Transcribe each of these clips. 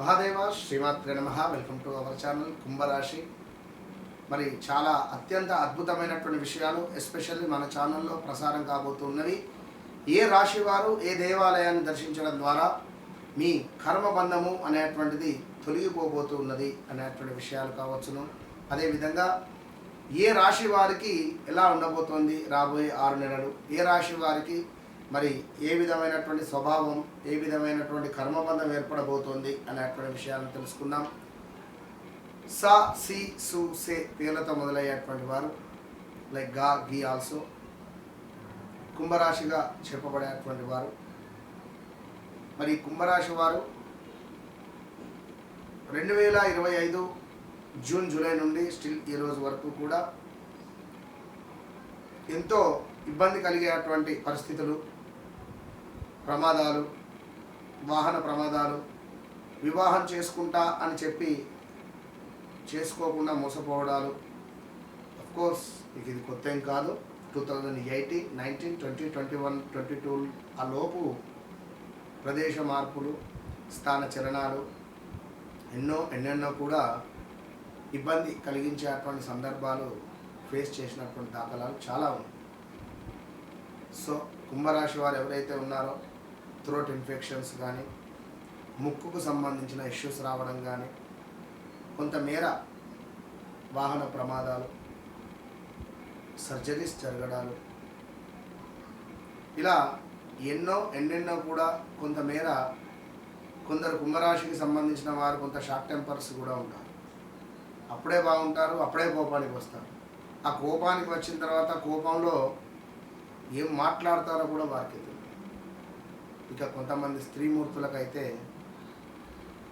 మహాదేవ శ్రీమాత్రే నమః. Welcome to our channel కుంభరాశి. మరి చాలా అత్యంత అద్భుతమైనటువంటి విషయాలు ఎస్పెషల్లీ మన ఛానల్లో ప్రసారం కాబోతున్నవి. ఏ రాశి వారు ఏ దేవాలయాన్ని దర్శించడం ద్వారా మీ కర్మబంధము అనేటువంటిది తొలగిపోబోతున్నది అనేటువంటి విషయాలు కావచ్చును. అదేవిధంగా ఏ రాశి వారికి ఎలా ఉండబోతోంది రాబోయే 6 నెలలు, ఏ రాశి వారికి మరి ఏ విధమైనటువంటి స్వభావం, ఏ విధమైనటువంటి కర్మబంధం ఏర్పడబోతోంది అనేటువంటి విషయాలను తెలుసుకుందాం. సా, సి, సు, సే పేర్లతో మొదలయ్యేటువంటి వారు లైక్ గా, గి ఆల్సో కుంభరాశిగా చెప్పబడేటువంటి వారు. మరి కుంభరాశి వారు 2025 జూన్ జూలై నుండి స్టిల్ ఈ రోజు వరకు కూడా ఎంతో ఇబ్బంది కలిగేటువంటి పరిస్థితులు, ప్రమాదాలు, వాహన ప్రమాదాలు, వివాహం చేసుకుంటా అని చెప్పి చేసుకోకుండా మోసపోవడాలు. కోర్స్ ఇది కొత్త ఏం కాదు. 2018, 19, 20, 21, 22 ఆ లోపు ప్రదేశ మార్పులు, స్థాన చలనాలు ఎన్నెన్నో కూడా ఇబ్బంది కలిగించేటువంటి సందర్భాలు ఫేస్ చేసినటువంటి దాఖలాలు చాలా ఉన్నాయి. సో కుంభరాశి వారు ఎవరైతే ఉన్నారో థ్రోట్ ఇన్ఫెక్షన్స్ కానీ, ముక్కుకు సంబంధించిన ఇష్యూస్ రావడం కానీ, కొంతమేర వాహన ప్రమాదాలు, సర్జరీస్ జరగడాలు, ఇలా ఎన్నెన్నో కూడా కొంతమేర కొందరు కుంభరాశికి సంబంధించిన వారు కొంత షార్ట్ టెంపర్స్ కూడా ఉంటారు. అప్పుడే బాగుంటారు, అప్పుడే కోపానికి వస్తారు. ఆ కోపానికి వచ్చిన తర్వాత కోపంలో ఏం మాట్లాడతారో కూడా వారికి తెలియదు. ఇక కొంతమంది స్త్రీమూర్తులకైతే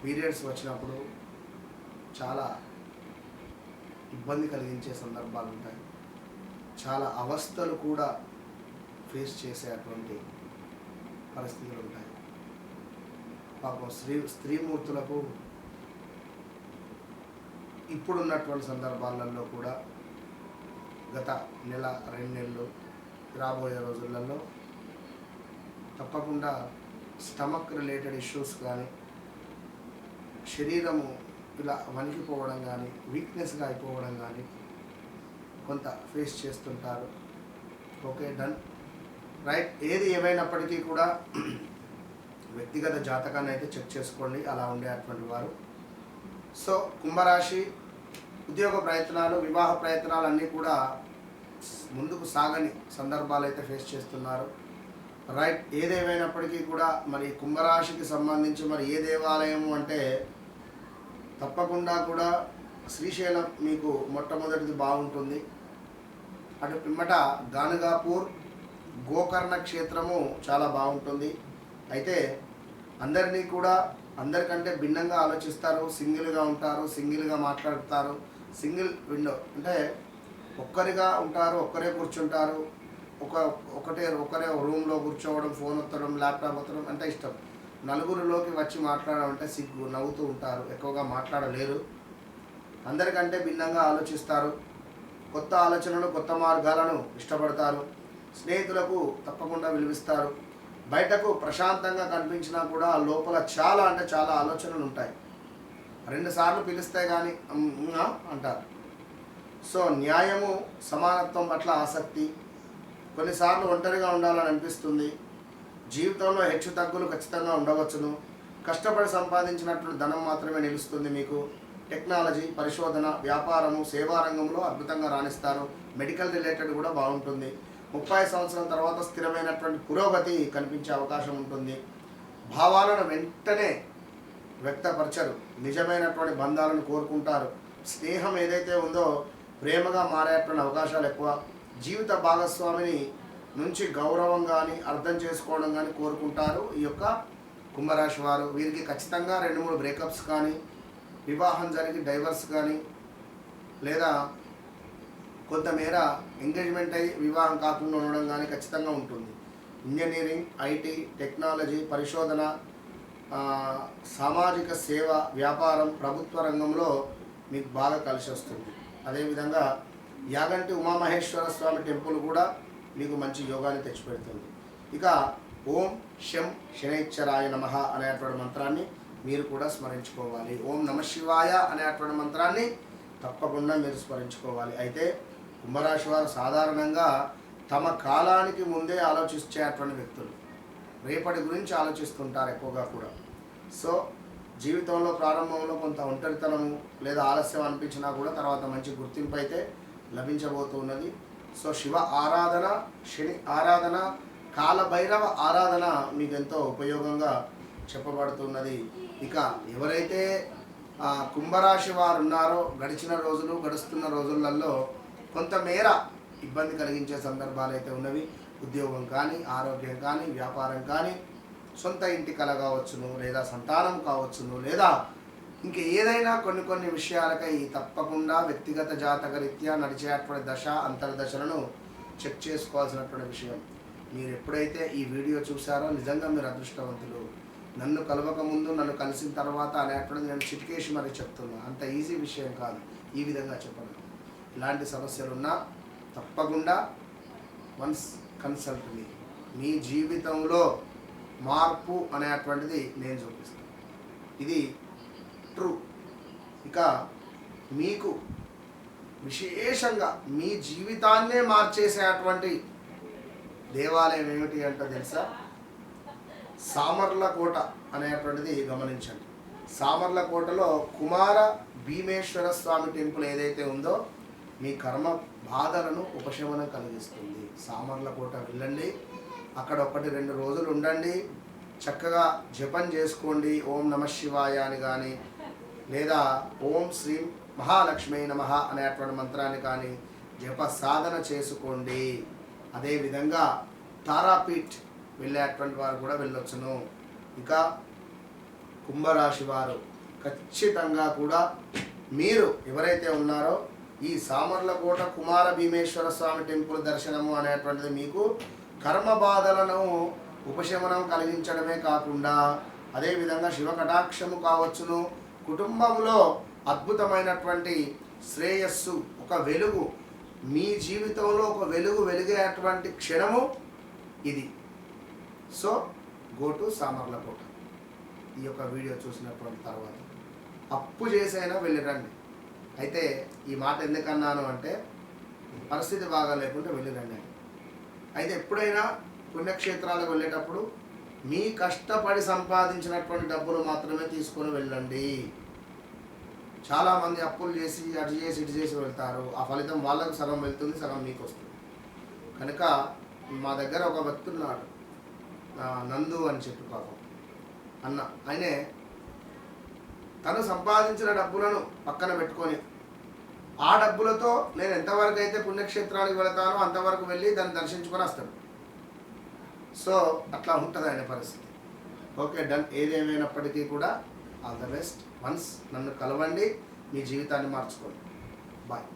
పీరియడ్స్ వచ్చినప్పుడు చాలా ఇబ్బంది కలిగించే సందర్భాలు ఉంటాయి. చాలా అవస్థలు కూడా ఫేస్ చేసేటువంటి పరిస్థితులు ఉంటాయి. పాపం స్త్రీమూర్తులకు ఇప్పుడున్నటువంటి సందర్భాలలో కూడా గత నెల 2 నెలలు రాబోయే రోజులలో తప్పకుండా స్టమక్ రిలేటెడ్ ఇష్యూస్ కానీ, శరీరము ఇలా వణికిపోవడం కానీ, వీక్నెస్గా అయిపోవడం కానీ కొంత ఫేస్ చేస్తుంటారు. Okay, done, right. ఏది ఏమైనప్పటికీ కూడా వ్యక్తిగత జాతకాన్ని అయితే చెక్ చేసుకోండి అలా ఉండేటువంటి వారు. సో కుంభరాశి ఉద్యోగ ప్రయత్నాలు, వివాహ ప్రయత్నాలు అన్నీ కూడా ముందుకు సాగని సందర్భాలు అయితే ఫేస్ చేస్తున్నారు. రైట్, ఏదేమైనప్పటికీ కూడా మరి కుంభరాశికి సంబంధించి మరి ఏ దేవాలయము అంటే తప్పకుండా కూడా శ్రీశైలం మీకు మొట్టమొదటిది బాగుంటుంది. అటు పిమ్మట గానగాపూర్, గోకర్ణ క్షేత్రము చాలా బాగుంటుంది. అయితే అందరికంటే భిన్నంగా ఆలోచిస్తారు, సింగిల్గా ఉంటారు, సింగిల్గా మాట్లాడుతారు. సింగిల్ విండో అంటే ఒక్కరిగా ఉంటారు, ఒక్కరే కూర్చుంటారు, ఒకరే రూమ్లో కూర్చోవడం, ఫోన్ ఒత్తడం, ల్యాప్టాప్ ఒత్తడం అంటే ఇష్టం. నలుగురిలోకి వచ్చి మాట్లాడడం అంటే సిగ్గు, నవ్వుతూ ఉంటారు, ఎక్కువగా మాట్లాడలేరు. అందరికంటే భిన్నంగా ఆలోచిస్తారు, కొత్త ఆలోచనలు, కొత్త మార్గాలను ఇష్టపడతారు. స్నేహితులకు తప్పకుండా విలువిస్తారు. బయటకు ప్రశాంతంగా కనిపించినా కూడా లోపల చాలా ఆలోచనలు ఉంటాయి. 2 సార్లు పిలిస్తే కానీ అంటారు. సో న్యాయము, సమానత్వం పట్ల ఆసక్తి, కొన్నిసార్లు ఒంటరిగా ఉండాలని అనిపిస్తుంది. జీవితంలో హెచ్చు తగ్గులు ఖచ్చితంగా ఉండవచ్చును. కష్టపడి సంపాదించినటువంటి ధనం మాత్రమే నిలుస్తుంది మీకు. టెక్నాలజీ, పరిశోధన, వ్యాపారము, సేవా రంగంలో అద్భుతంగా రాణిస్తారు. మెడికల్ రిలేటెడ్ కూడా బాగుంటుంది. 30 సంవత్సరాల తర్వాత స్థిరమైనటువంటి పురోగతి కనిపించే అవకాశం ఉంటుంది. భావాలను వెంటనే వ్యక్తపరచరు, నిజమైనటువంటి బంధాలను కోరుకుంటారు. స్నేహం ఏదైతే ఉందో ప్రేమగా మారేటువంటి అవకాశాలు ఎక్కువ. జీవిత భాగస్వామిని నుంచి గౌరవం కానీ, అర్థం చేసుకోవడం కానీ కోరుకుంటారు ఈ యొక్క కుంభరాశి వారు. వీరికి ఖచ్చితంగా 2-3 బ్రేకప్స్ కానీ, వివాహం జరిగి డైవర్స్ కానీ, లేదా కొంతమేర ఎంగేజ్మెంట్ అయ్యి వివాహం కాకుండా ఉండడం కానీ ఖచ్చితంగా ఉంటుంది. ఇంజనీరింగ్, ఐటీ, టెక్నాలజీ, పరిశోధన, సామాజిక సేవ, వ్యాపారం, ప్రభుత్వ రంగంలో మీకు బాగా కలిసి వస్తుంది. అదేవిధంగా యాగంటి ఉమామహేశ్వర స్వామి టెంపుల్ కూడా మీకు మంచి యోగాన్ని తెచ్చిపెడుతుంది. ఇక ఓం శం శనైశ్చరాయ నమః అనేటువంటి మంత్రాన్ని మీరు కూడా స్మరించుకోవాలి. ఓం నమ శివాయ అనేటువంటి మంత్రాన్ని తప్పకుండా మీరు స్మరించుకోవాలి. అయితే కుంభరాశి వారు సాధారణంగా తమ కాలానికి ముందే ఆలోచించేటువంటి వ్యక్తులు, రేపటి గురించి ఆలోచిస్తుంటారు ఎక్కువగా కూడా. సో జీవితంలో ప్రారంభంలో కొంత ఒంటరితనము లేదా ఆలస్యం అనిపించినా కూడా తర్వాత మంచి గుర్తింపు అయితే లభించబోతున్నది. సో శివ ఆరాధన, శని ఆరాధన, కాలభైరవ ఆరాధన మీకు ఎంతో ఉపయోగంగా చెప్పబడుతున్నది. ఇక ఎవరైతే కుంభరాశి వారు ఉన్నారో గడుస్తున్న రోజులలో కొంతమేర ఇబ్బంది కలిగించే సందర్భాలు అయితే ఉన్నవి. ఉద్యోగం కానీ, ఆరోగ్యం కానీ, వ్యాపారం కానీ, సొంత ఇంటి కల కావచ్చును, లేదా సంతానం కావచ్చును, లేదా ఇంక ఏదైనా కొన్ని విషయాలకై తప్పకుండా వ్యక్తిగత జాతక రీత్యా నడిచేటువంటి దశ అంతర్దశలను చెక్ చేసుకోవాల్సినటువంటి విషయం. మీరు ఎప్పుడైతే ఈ వీడియో చూసారో నిజంగా మీరు అదృష్టవంతులు. నన్ను కలవక ముందు, నన్ను కలిసిన తర్వాత అనేటువంటిది నేను చిటికేసి మరి చెప్తున్నా. అంత ఈజీ విషయం కాదు ఈ విధంగా చెప్పడం. ఇలాంటి సమస్యలున్నా తప్పకుండా వన్స్ కన్సల్ట్ మీ జీవితంలో మార్పు అనేటువంటిది నేను చూపిస్తాను. ఇది ట్రూ. ఇక మీకు విశేషంగా మీ జీవితాన్నే మార్చేసేటువంటి దేవాలయం ఏమిటి అంటే తెలుసా? సామర్లకోట అనేటువంటిది గమనించండి. సామర్లకోటలో కుమార భీమేశ్వర స్వామి టెంపుల్ ఏదైతే ఉందో మీ కర్మ బాధలను ఉపశమనం కలిగిస్తుంది. సామర్లకోట వెళ్ళండి, అక్కడ 1-2 రోజులు ఉండండి, చక్కగా జపం చేసుకోండి. ఓం నమ శివాయ అని కానీ, లేదా ఓం శ్రీం మహాలక్ష్మీ నమః అనేటువంటి మంత్రాన్ని కానీ జప సాధన చేసుకోండి. అదేవిధంగా తారాపీఠ్ వెళ్ళేటువంటి వారు కూడా వెళ్ళొచ్చును. ఇంకా కుంభరాశి వారు ఖచ్చితంగా కూడా మీరు ఎవరైతే ఉన్నారో ఈ సామర్లకోట కుమార భీమేశ్వర స్వామి టెంపుల్ దర్శనము అనేటువంటిది మీకు కర్మ బాధలను ఉపశమనం కలిగించడమే కాకుండా అదేవిధంగా శివ కటాక్షము కావచ్చును, కుటుంబంలో అద్భుతమైనటువంటి శ్రేయస్సు, ఒక వెలుగు, మీ జీవితంలో ఒక వెలుగు వెలిగేటువంటి క్షణము ఇది. So go to Samarlakota. ఈ యొక్క వీడియో చూసినటువంటి తర్వాత అప్పు చేసైనా వెళ్ళిరండి. అయితే ఈ మాట ఎందుకన్నాను అంటే పరిస్థితి బాగా లేకుంటే వెళ్ళిరండి. అయితే ఎప్పుడైనా పుణ్యక్షేత్రాలకు వెళ్ళేటప్పుడు మీ కష్టపడి సంపాదించినటువంటి డబ్బులు మాత్రమే తీసుకొని వెళ్ళండి. చాలామంది అప్పులు చేసి అటు చేసి ఇటు చేసి వెళ్తారు. ఆ ఫలితం వాళ్ళకు సగం వెళ్తుంది, సగం మీకు వస్తుంది. కనుక మా దగ్గర ఒక వ్యక్తి ఉన్నాడు, నందు అని చెప్పి పాపం అన్న. ఆయనే తను సంపాదించిన డబ్బులను పక్కన పెట్టుకొని ఆ డబ్బులతో నేను ఎంతవరకు అయితే పుణ్యక్షేత్రానికి వెళతానో అంతవరకు వెళ్ళి దాన్ని దర్శించుకొని వస్తాడు. సో అట్లా ఉంటుంది ఆయన పరిస్థితి. Okay, done. ఏదేమైనప్పటికీ కూడా ఆల్ ద బెస్ట్. వన్స్ నన్ను కలవండి, మీ జీవితాన్ని మార్చుకోండి. బాయ్.